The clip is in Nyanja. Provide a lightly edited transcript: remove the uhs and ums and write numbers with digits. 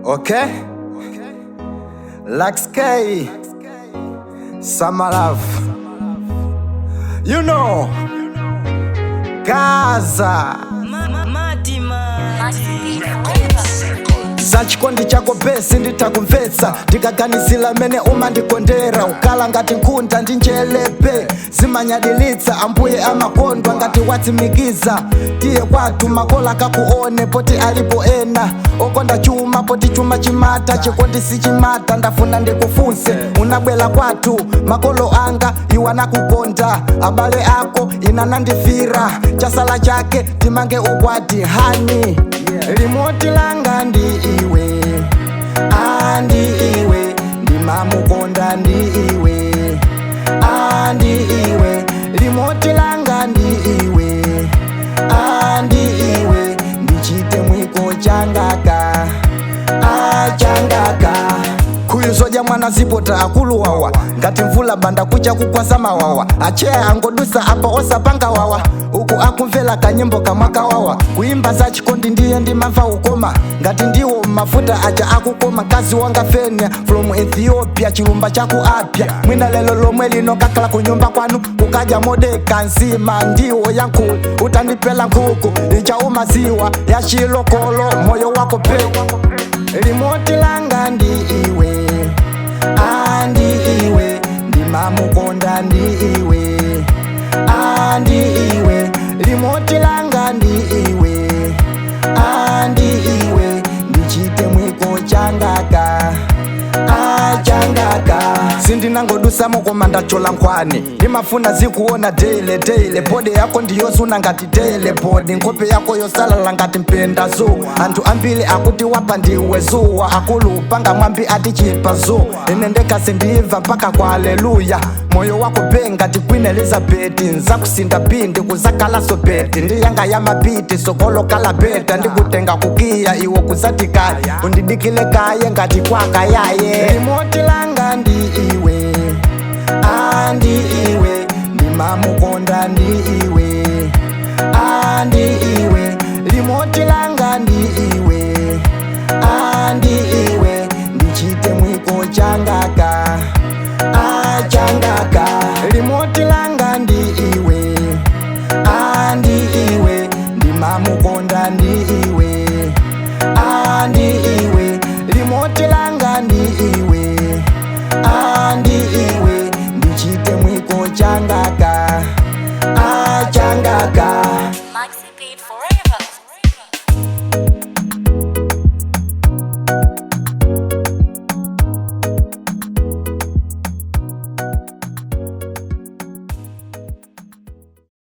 Okay? Like Sky, Summer Love. You know, Gaza. Za chikondi chako besi nditakumvetsa ndikaganizila mene umandikondera ukala ngati nkhunda ndi njelepe zimanyadilitsa ambuye amakondwa ngati watsimikiza tiye kwathu makola kakuone poti alipo ena okonda chuma poti chuma chimata chikondi sichimata ndafuna ndikufunse unabwela kwathu makolo anga iwana kukonda abale ako inanandifira chasala chake timange ukwati hani limoti langa ndi iwe andi iwe ndimamukonda ndi iwe andi iwe limoti langa ndi iwe andi iwe ndichite mwiko changaka achangaka kuyuzoja mwana zipota akulu wawa ngati mvula banda kucha kukwasa mawawa acheya angodusa apa osapanga wawa uku akumvela kanyimbo kamwaka wawa kuimba za chikondi ndiye ndimamva ukoma ngati ndiwo mafuta acha akukoma kazi wanga fenya from Ethiopia chilumba chaku apya mwina lelo lomwe lino kakala kunyumba kwanu kukaja modeka nzima ndiwo yankulu utandipela nkuku icha umaziwa ya chilokolo moyo wako pewa limoti langa ndi iwe andi iwe ndimamukonda ndi iwe andi iwe limoti langa ndi iwe andi iwe ndichite mwiko changaka achangaka sindinangodusa mukoma ndachola nkhwani imafuna zikuona daily bode yako ndiyosuna ngati telepodi nkhope yako yosalala ngati mpenda zuwa anthu ambili akuti wapa ndiwe zuwa akulupanga mwambi ati chipa zuwa ine ndekasi ndimva mpaka kwa haleluya moyo wako ngati Queen Elizabeth nzakusinda pindi kuzakalaso beti ndiyanga ya mapiti sokolo kala beta ndikutenga kukiya iwo kusatikaya undidikile kaye ngati kwaka yaye limoti langa ndi iwe andi iwe ndimamukonda ndi iwe andi iwe limoti langa ndi iwe andi iwe ndichite mwiko changaka achangaka limoti langa ndi iwe andi iwe ndimamukonda ndi iwe andi iwe limoti langa ndi iwe andi iwe ndichite mwiko changaka achangaka Maxi beat forever.